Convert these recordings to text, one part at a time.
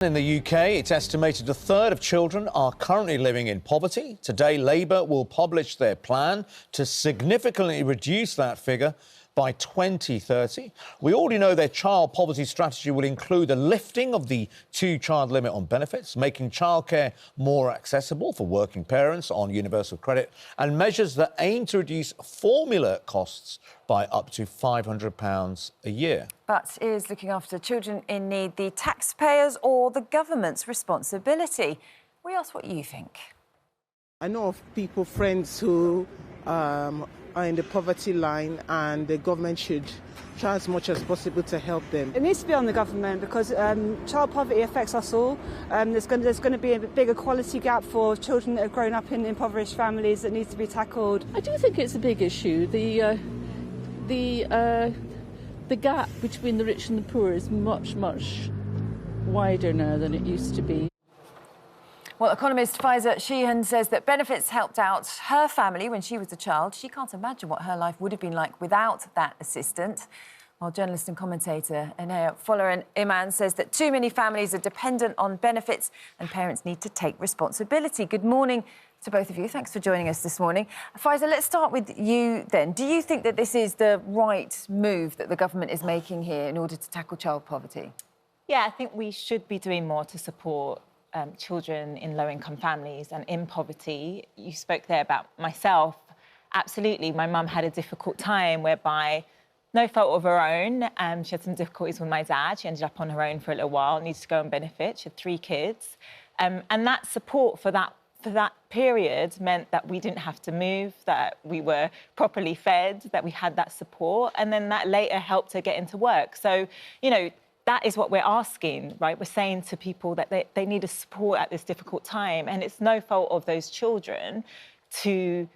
In the UK, it's estimated a third of children are currently living in poverty. Today, Labour will publish their plan to significantly reduce that figure by 2030. We already know their child poverty strategy will include a lifting of the two-child limit on benefits, making childcare more accessible for working parents on universal credit, and measures that aim to reduce formula costs by up to £500 a year. But is looking after children in need the taxpayers' or the government's responsibility? We asked what you think. I know of people, friends who are in the poverty line, and the government should try as much as possible to help them. It needs to be on the government because child poverty affects us all. There's going to be a big equality gap for children that have grown up in impoverished families that needs to be tackled. I do think it's a big issue. The gap between the rich and the poor is much wider now than it used to be. Well, economist Faiza Shaheen says that benefits helped out her family when she was a child. She can't imagine what her life would have been like without that assistance. While journalist and commentator Inaya Folarin Iman says that too many families are dependent on benefits and parents need to take responsibility. Good morning to both of you. Thanks for joining us this morning. Faiza, let's start with you then. Do you think that this is the right move that the government is making here in order to tackle child poverty? Yeah, I think we should be doing more to support children in low-income families and in poverty. You spoke there about myself. Absolutely, my mum had a difficult time whereby, no fault of her own, she had some difficulties with my dad. She ended up on her own for a little while, needs to go on benefit. She had 3 kids. And that support for that period meant that we didn't have to move, that we were properly fed, that we had that support, and then that later helped her get into work. So, you know, that is what we're asking, right? We're saying to people that they need a support at this difficult time, and it's no fault of those children to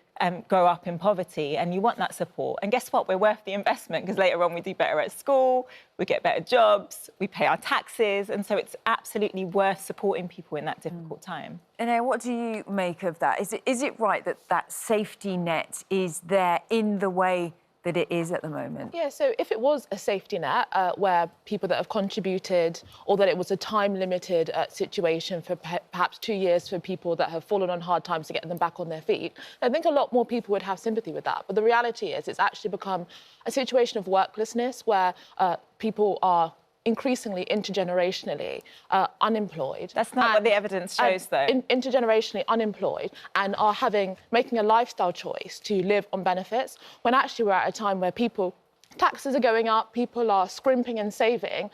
grow up in poverty, and you want that support. And guess what? We're worth the investment, because later on we do better at school, we get better jobs, we pay our taxes, and so it's absolutely worth supporting people in that difficult time. And what do you make of that? Is it right that that safety net is there in the way that it is at the moment? Yeah, so if it was a safety net where people that have contributed, or that it was a time-limited situation for perhaps 2 years for people that have fallen on hard times to get them back on their feet, I think a lot more people would have sympathy with that. But the reality is it's actually become a situation of worklessness where people are increasingly intergenerationally unemployed. That's not what the evidence shows, though. Intergenerationally unemployed and are making a lifestyle choice to live on benefits, when actually we're at a time where taxes are going up, people are scrimping and saving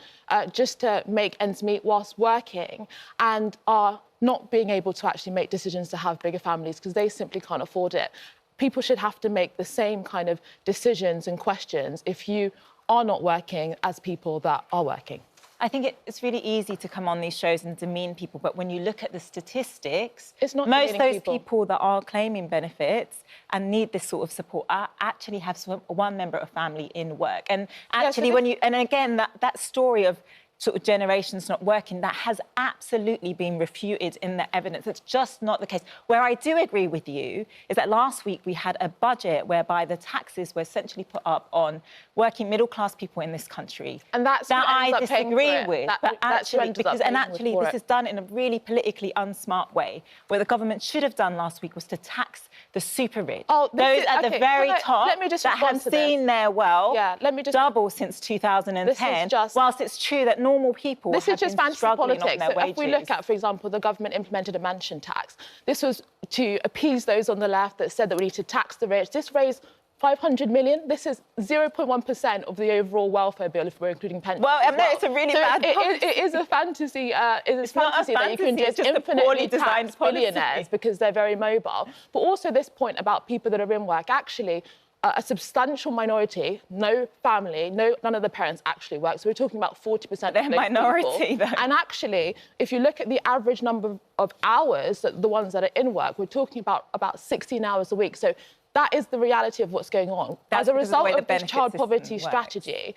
just to make ends meet whilst working, and are not being able to actually make decisions to have bigger families because they simply can't afford it. People should have to make the same kind of decisions and questions if you are not working as people that are working. I think it's really easy to come on these shows and demean people, but when you look at the statistics, it's not most of those people that are claiming benefits and need this sort of support actually have one member of family in work. And actually, and again, that story of sort of generations not working, that has absolutely been refuted in the evidence. It's just not the case. Where I do agree with you is that last week we had a budget whereby the taxes were essentially put up on working middle-class people in this country. And that's that I disagree with. But actually, this is done in a really politically unsmart way. What the government should have done last week was to tax the super rich. Those at the very top that have seen their wealth double since 2010, whilst it's true that normal people this have is just been fantasy struggling politics. on their wages. If we look at, for example, the government implemented a mansion tax. This was to appease those on the left that said that we need to tax the rich. This raised 500 million. This is 0.1% of the overall welfare bill if we're including pensions. Well, no, it's a really bad policy. It is a fantasy. It's fantasy that you can just infinitely tax billionaires because they're very mobile. But also this point about people that are in work, actually, a substantial minority, no family, none of the parents actually work. So we're talking about 40% They're of minority, though. And actually, if you look at the average number of hours, the ones that are in work, we're talking about 16 hours a week. So that is the reality of what's going on. As a result of this child poverty strategy,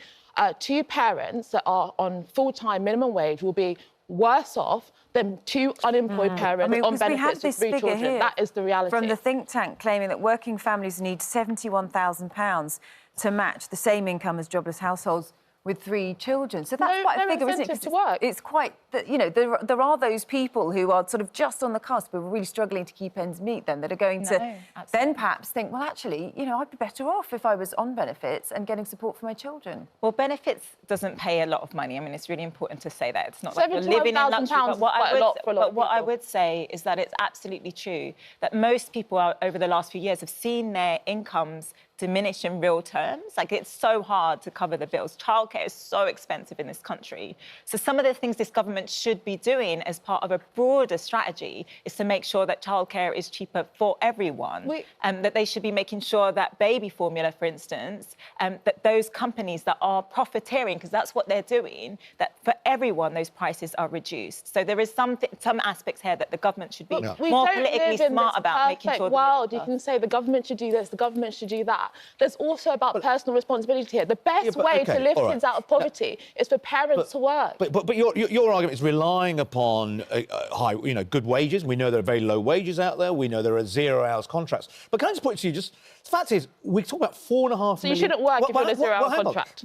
2 parents that are on full-time minimum wage will be worse off than 2 unemployed parents on benefits with 3 children. That is the reality. From the think tank claiming that working families need £71,000 to match the same income as jobless households. with 3 children. So that's quite a figure, isn't it? Incentive to work. It's quite, you know, there are those people who are sort of just on the cusp of really struggling to keep ends meet then, that are going to then perhaps think, well, actually, you know, I'd be better off if I was on benefits and getting support for my children. Well, benefits doesn't pay a lot of money. I mean, it's really important to say that. It's not like you're living in luxury. But what I would say is that it's absolutely true that most people over the last few years have seen their incomes diminish in real terms. Like, it's so hard to cover the bills. Childcare is so expensive in this country. So some of the things this government should be doing as part of a broader strategy is to make sure that childcare is cheaper for everyone. And that they should be making sure that baby formula, for instance, that those companies that are profiteering, because that's what they're doing, that for everyone those prices are reduced. So there is some aspects here that the government should be more politically smart about, making sure that you can say the government should do this, the government should do that. There's also about personal responsibility here. The best way to lift kids out of poverty is for parents to work. But your argument is relying upon high, you know, good wages. We know there are very low wages out there. We know there are 0 hours contracts. But can I just put it to you, just the fact is, we talk about 4.5 million... So you shouldn't work if you're in a 0 hour contract.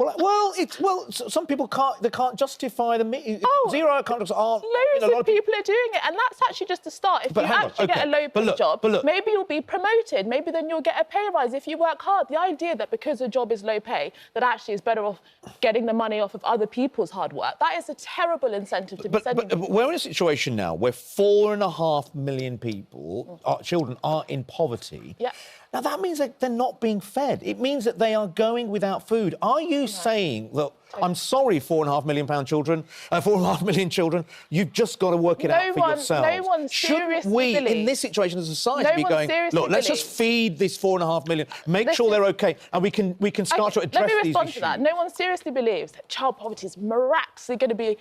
Some people can't justify the 0 hour contracts aren't. Loads of people are doing it, and that's actually just a start. If you actually get a low paid job, maybe you'll be promoted. Maybe then you'll get a pay rise if you work hard. The idea that because a job is low pay, that actually is better off getting the money off of other people's hard work, that is a terrible incentive to be sending. But we're in a situation now where 4.5 million people, children, are in poverty. Yeah. Now, that means that they're not being fed. It means that they are going without food. Are you saying that, I'm sorry, 4.5 million children, you've just got to work it out for yourselves? No one Shouldn't we, in this situation as a society, be going, look, let's just feed this 4.5 million, make sure they're OK, and we can start to address these issues? Let me respond to that. No one seriously believes that child poverty is miraculously going to be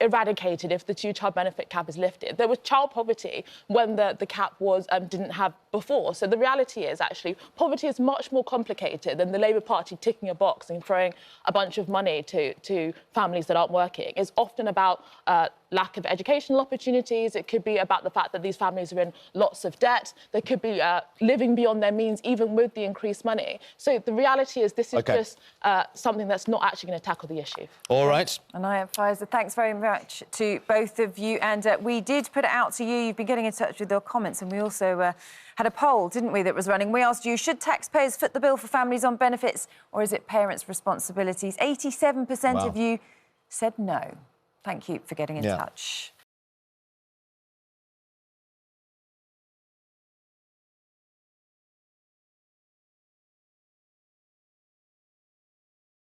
eradicated if the 2-child benefit cap is lifted. There was child poverty when the cap was didn't have before. So the reality is, actually, poverty is much more complicated than the Labour Party ticking a box and throwing a bunch of money to families that aren't working. It's often about lack of educational opportunities. It could be about the fact that these families are in lots of debt. They could be living beyond their means, even with the increased money. So the reality is this is just something that's not actually going to tackle the issue. All right. Inaya, Faiza, thanks very much to both of you. And we did put it out to you. You've been getting in touch with your comments, and we also had a poll, didn't we, that was running. We asked you, should taxpayers foot the bill for families on benefits, or is it parents' responsibilities? 87% of you said no. Thank you for getting in touch.